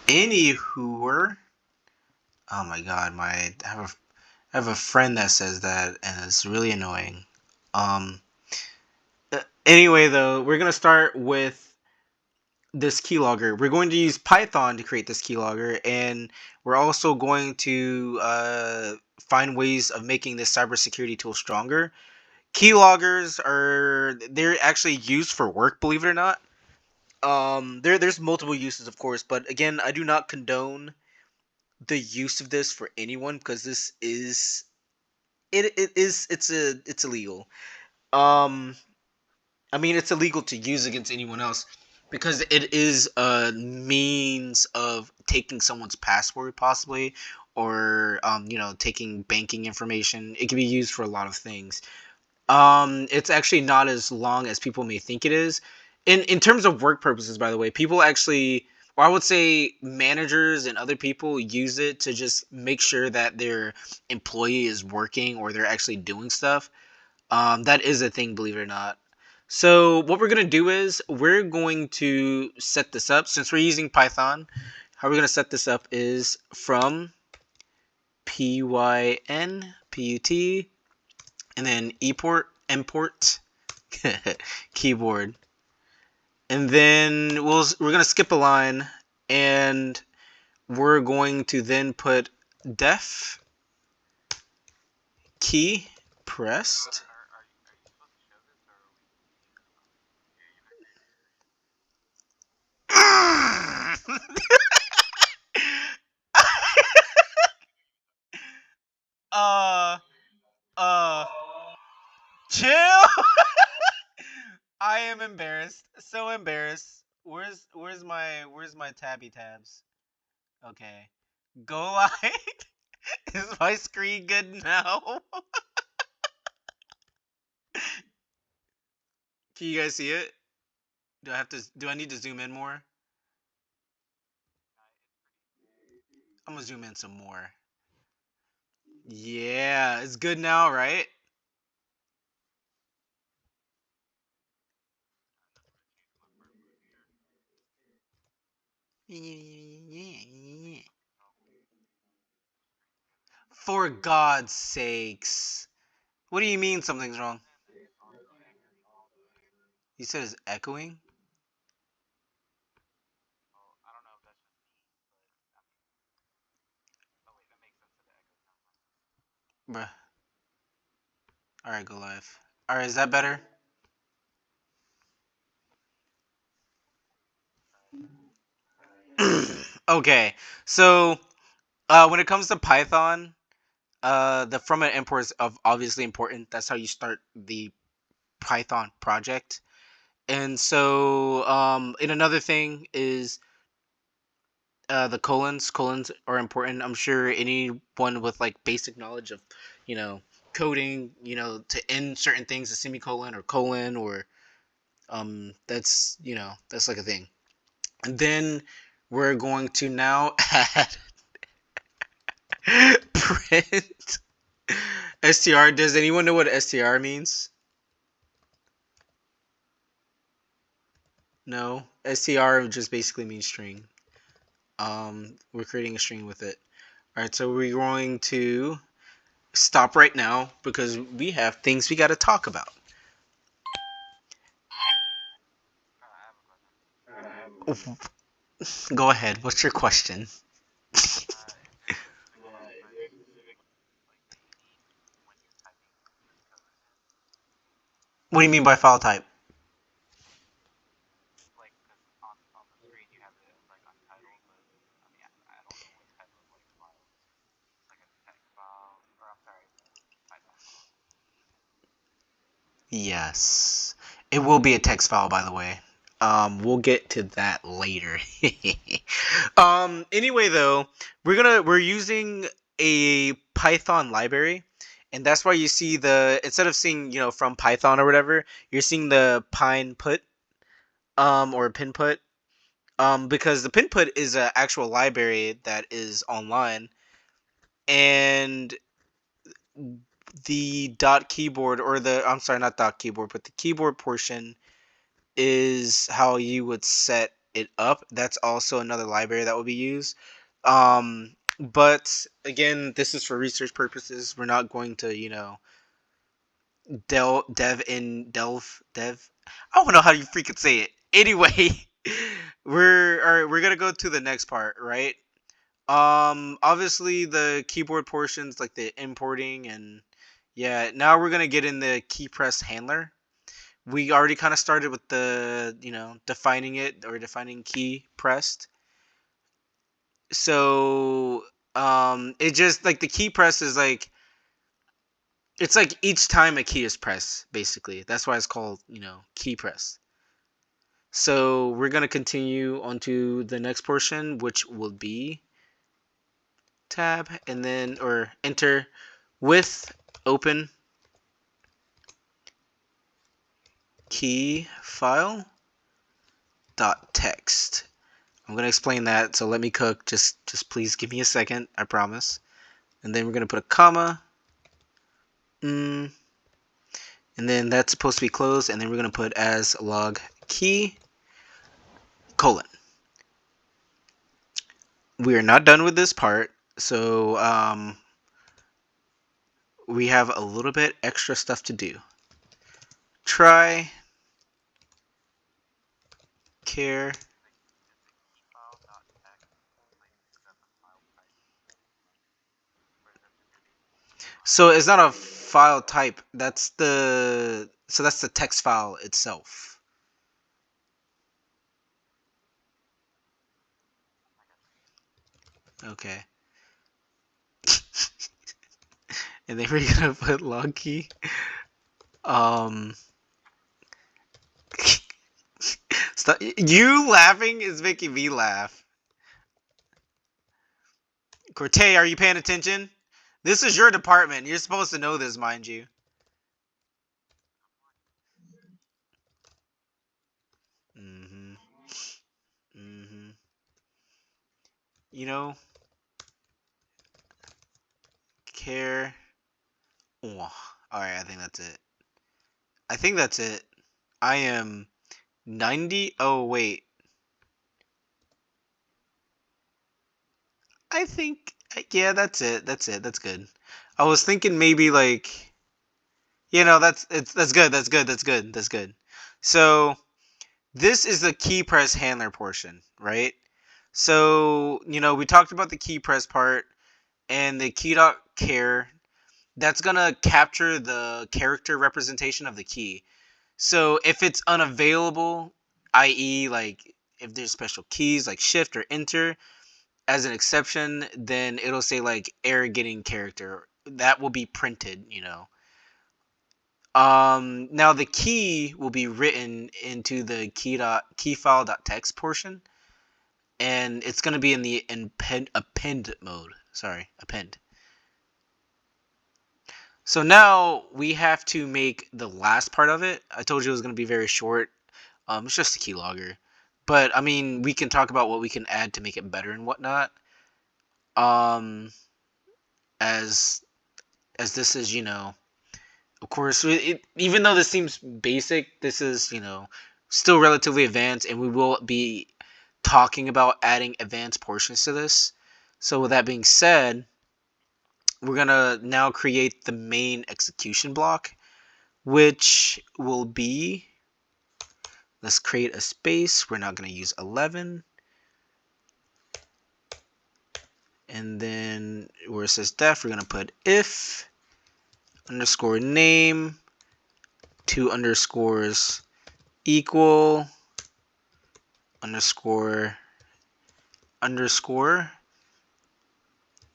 Anywho, oh my god, I have a friend that says that, and it's really annoying. Um. Anyway, though, we're gonna start with this keylogger. We're going to use Python to create this keylogger, and we're also going to find ways of making this cybersecurity tool stronger. Keyloggers they're actually used for work, believe it or not. There's multiple uses, of course, but again, I do not condone the use of this for anyone because this is it's illegal. Um, I mean, it's illegal to use against anyone else because it is a means of taking someone's password, possibly, or taking banking information. It can be used for a lot of things. It's actually not as long as people may think it is. In terms of work purposes, by the way, people actually, or I would say managers and other people use it to just make sure that their employee is working or they're actually doing stuff. That is a thing, believe it or not. So what we're gonna do is we're going to set this up since we're using Python. How we're gonna set this up is from pyn put and then import keyboard, and then we're gonna skip a line, and we're going to then put def key pressed. uh uh chill. I am embarrassed, so embarrassed. Where's my tabby tabs? Okay, go live. Is my screen good now? Can you guys see it? Do I need to zoom in more? I'm gonna zoom in some more. Yeah, it's good now, right? For God's sakes. What do you mean something's wrong? You said it's echoing? Bruh. Alright, go live. Alright, is that better? Okay, so when it comes to Python, the from and import is obviously important. That's how you start the Python project. And so, and another thing is the colons. Colons are important. I'm sure anyone with like basic knowledge of, coding, to end certain things, a semicolon or colon or that's like a thing. And then we're going to now add print str. Does anyone know what str means? No, str just basically means string. We're creating a string with it. All right, so we're going to stop right now because we have things we got to talk about. Go ahead. What's your question? What do you mean by file type? Yes. It will be a text file, by the way. We'll get to that later. Anyway, though, we're using a Python library, and that's why you see the instead of seeing from Python or whatever, you're seeing the pine put or pin put because the pin put is an actual library that is online, and the dot keyboard or the I'm sorry, not dot keyboard, but the keyboard portion is how you would set it up. That's also another library that will be used. But again, this is for research purposes. We're not going to, dev. I don't know how you freaking say it. Anyway, we're gonna go to the next part, right? Obviously the keyboard portions, like the importing, and yeah, now we're gonna get in the key press handler. We already kind of started with the, defining it, or defining key pressed. So, it just, like, the key press is like, it's like each time a key is pressed, basically. That's why it's called, key press. So we're gonna continue on to the next portion, which will be tab, and then, or enter with open key file dot text. I'm gonna explain that, so let me cook. Just please give me a second, I promise. And then we're gonna put a comma, and then that's supposed to be closed, and then we're gonna put as log key colon. We are not done with this part, so we have a little bit extra stuff to do. Try care. So it's not a file type. That's the text file itself. Okay. And then we're gonna put log key. Um Stop. You laughing is making me laugh. Cortez, are you paying attention? This is your department. You're supposed to know this, mind you. Mm-hmm. Mm-hmm. You know, care. Oh, alright, I think that's it. I think that's it. I am 90. Oh, wait. I think, yeah, that's it. That's it. That's good. I was thinking maybe like, that's good. That's good. That's good. That's good. So this is the key press handler portion, right? So, we talked about the key press part and the key.care. That's going to capture the character representation of the key. So if it's unavailable, i.e., like if there's special keys like shift or enter, as an exception, then it'll say like error getting character. That will be printed. Now the key will be written into the key file dot text portion, and it's going to be in the append mode. Sorry, append. So now we have to make the last part of it. I told you it was going to be very short. It's just a keylogger, but I mean, we can talk about what we can add to make it better and whatnot. Um, as this is, of course, even though this seems basic, this is, still relatively advanced, and we will be talking about adding advanced portions to this. So with that being said, we're gonna now create the main execution block, which will be, let's create a space. We're not gonna use 11. And then where it says def, we're gonna put if underscore name, 2 underscores equal underscore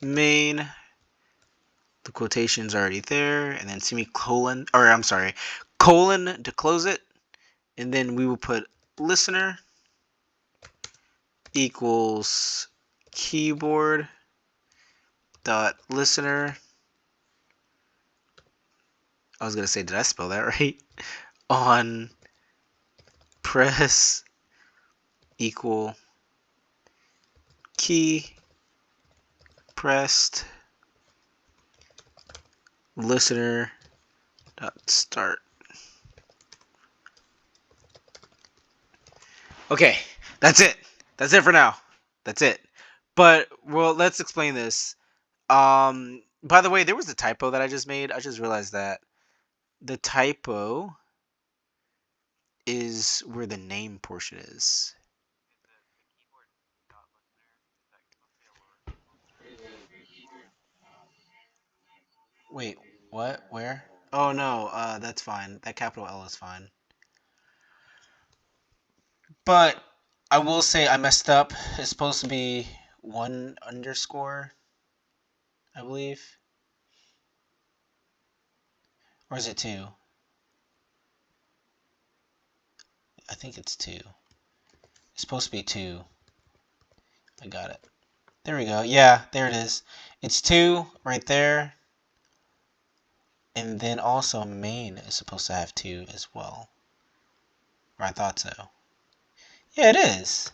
main. The quotation's already there, and then semicolon, or I'm sorry, colon to close it, and then we will put listener equals keyboard dot listener. I was gonna say, did I spell that right? On press equal key pressed listener dot start. Okay, That's it. That's it for now. That's it. But well, let's explain this. By the way, there was a typo that I just made. I just realized that the typo is where the name portion is. Wait, what? Where? Oh no, that's fine. That capital L is fine. But I will say I messed up. It's supposed to be one underscore, I believe, or is it two? I think it's two. It's supposed to be two. I got it. There we go. Yeah, there it is. It's two right there. And then also main is supposed to have two as well. Or I thought so. Yeah, it is.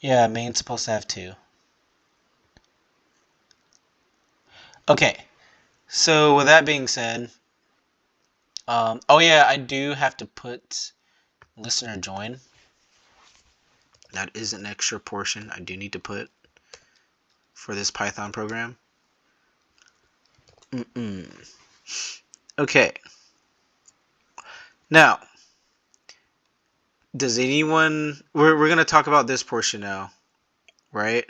Yeah, main's supposed to have two. Okay, so with that being said, oh yeah, I do have to put listener join. That is an extra portion I do need to put for this Python program. Mm-mm. Okay. Now, does anyone? We're gonna talk about this portion now, right?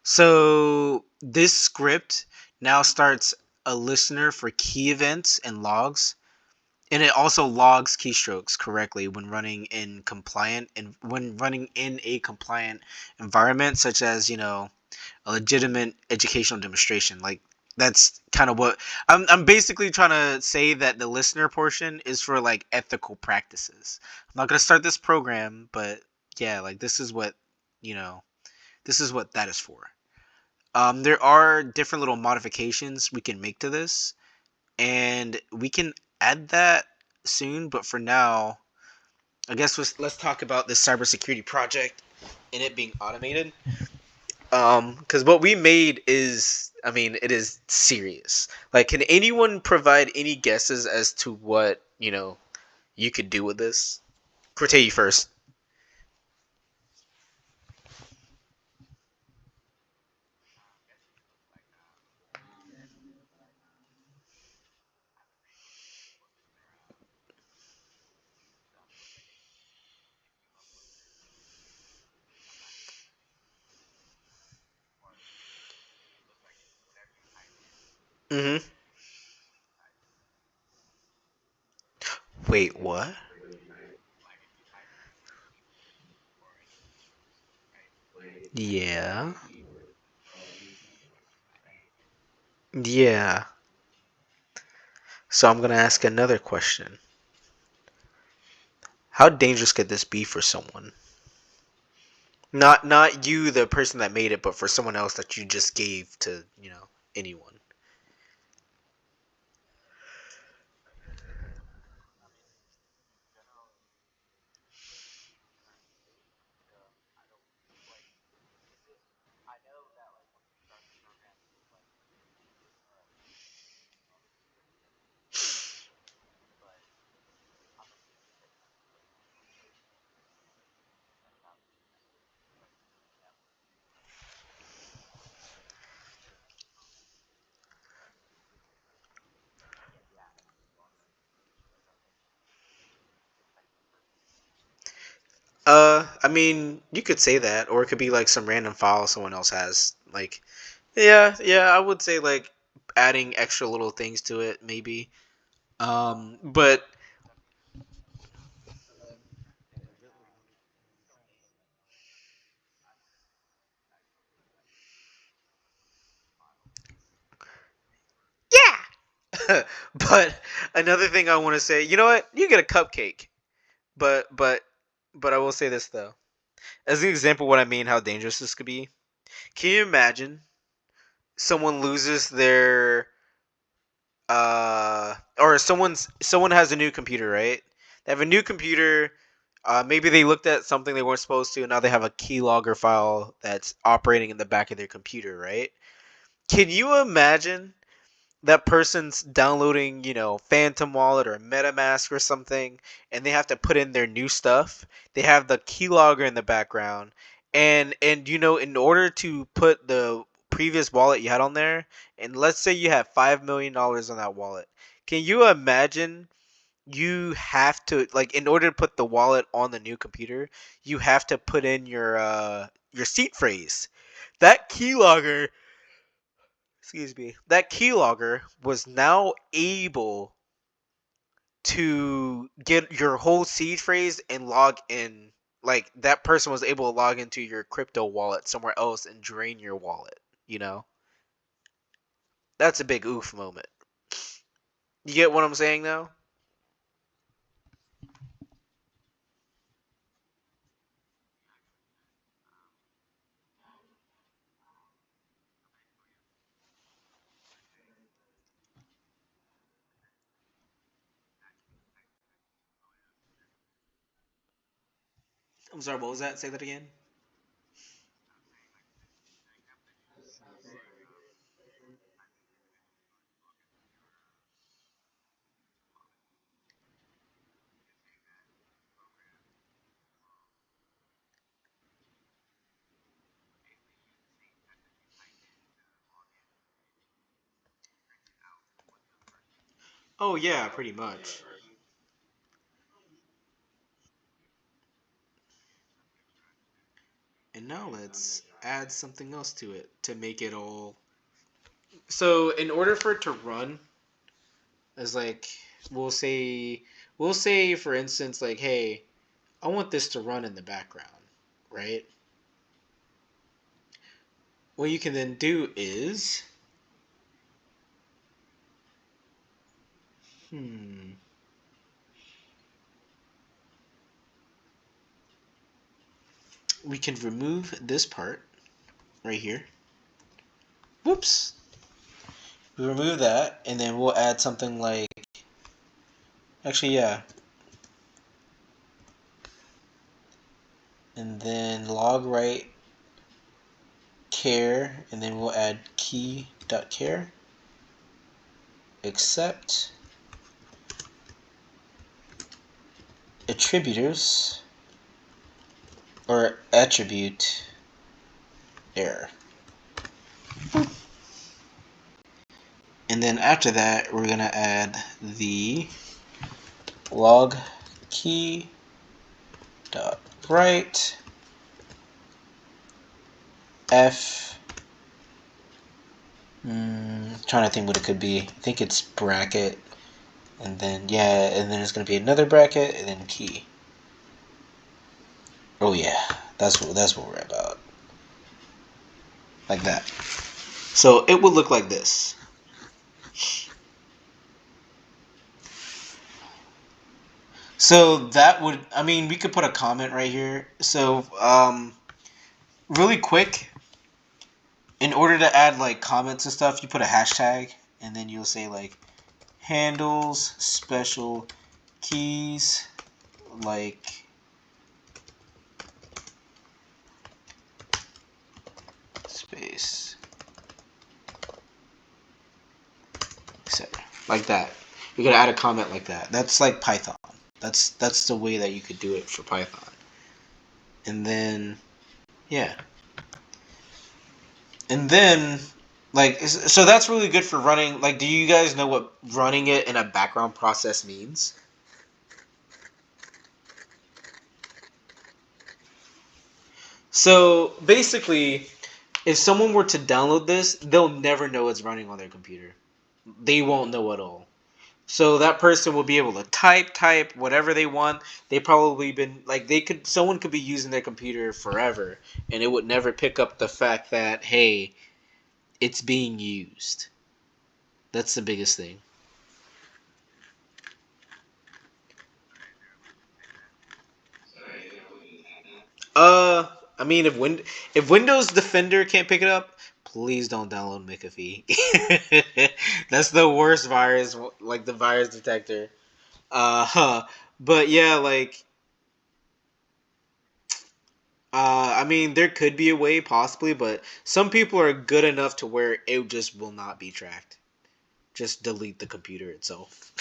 So this script now starts a listener for key events and logs, and it also logs keystrokes correctly when running in compliant and when running in a compliant environment, such as a legitimate educational demonstration. Like that's kind of what I'm basically trying to say, that the listener portion is for like ethical practices. I'm not gonna start this program, but yeah, like you know this is what that is for. There are different little modifications we can make to this, and we can add that soon. But for now, I guess let's talk about this cybersecurity project and it being automated. Because what we made is, I mean, it is serious. Like, can anyone provide any guesses as to what you could do with this? Cortez, you first. Mm-hmm. Wait, what? Yeah. Yeah. So I'm gonna ask another question. How dangerous could this be for someone? Not you, the person that made it, but for someone else that you just gave to, anyone. I mean, you could say that, or it could be like some random file someone else has. Like, yeah, yeah, I would say like adding extra little things to it, maybe. But yeah. But another thing I want to say, you know what? You get a cupcake. But but but I will say this though, as an example, what I mean, how dangerous this could be. Can you imagine someone loses their or someone has a new computer, right? They have a new computer. Maybe they looked at something they weren't supposed to, and now they have a keylogger file that's operating in the back of their computer, right? Can you imagine that person's downloading, Phantom Wallet or MetaMask or something, and they have to put in their new stuff. They have the keylogger in the background, and in order to put the previous wallet you had on there, and let's say you have $5 million on that wallet, can you imagine? You have to, like, in order to put the wallet on the new computer, you have to put in your seed phrase. That keylogger, excuse me, that keylogger was now able to get your whole seed phrase and log in. Like, that person was able to log into your crypto wallet somewhere else and drain your wallet. You know, that's a big oof moment. You get what I'm saying now? I'm sorry, what was that? Say that again. Oh yeah, pretty much. And now let's add something else to it to make it all. So in order for it to run, as like we'll say, we'll say for instance, like, hey, I want this to run in the background, right? What you can then do is, hmm, we can remove this part right here. Whoops. We remove that, and then we'll add something like, actually, yeah, and then log right care, and then we'll add key.care, except attributors or attribute error. And then after that, we're going to add the log key dot write f. Trying to think what it could be. I think it's bracket, and then yeah, and then it's going to be another bracket, and then key. Oh yeah, that's what we're about. Like that. So it would look like this. So that would, I mean, we could put a comment right here. So, really quick, in order to add like comments and stuff, you put a hashtag, and then you'll say like handles special keys like space, etc. Like that. You gotta add a comment like that. That's like Python. That's the way that you could do it for Python. And then yeah. And then like, so that's really good for running. Like, do you guys know what running it in a background process means? So basically, if someone were to download this, they'll never know it's running on their computer. They won't know at all. So that person will be able to type whatever they want. They probably been like, someone could be using their computer forever, and it would never pick up the fact that, hey, it's being used. That's the biggest thing. Uh, I mean, if Windows Defender can't pick it up, please don't download McAfee. That's the worst virus, like the virus detector. But yeah, like, I mean, there could be a way possibly, but some people are good enough to where it just will not be tracked. just delete the computer itself.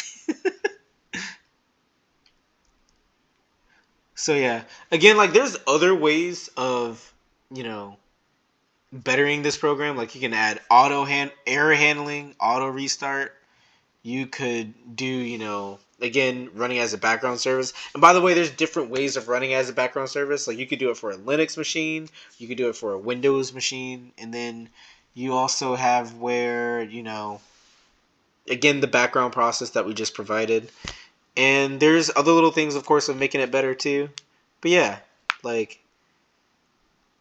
So yeah, again, like there's other ways of, you know, bettering this program. Like you can add error handling, auto restart. You could do, again, running as a background service. And by the way, there's different ways of running as a background service. Like you could do it for a Linux machine, you could do it for a Windows machine, and then you also have where, again, the background process that we just provided. And there's other little things, of course, of making it better too. But yeah, like,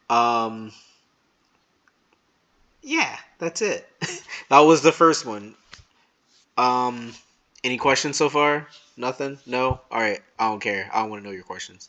um, yeah, that's it. That was the first one. Um, any questions so far? Nothing? No? All right. I don't care. I don't want to know your questions.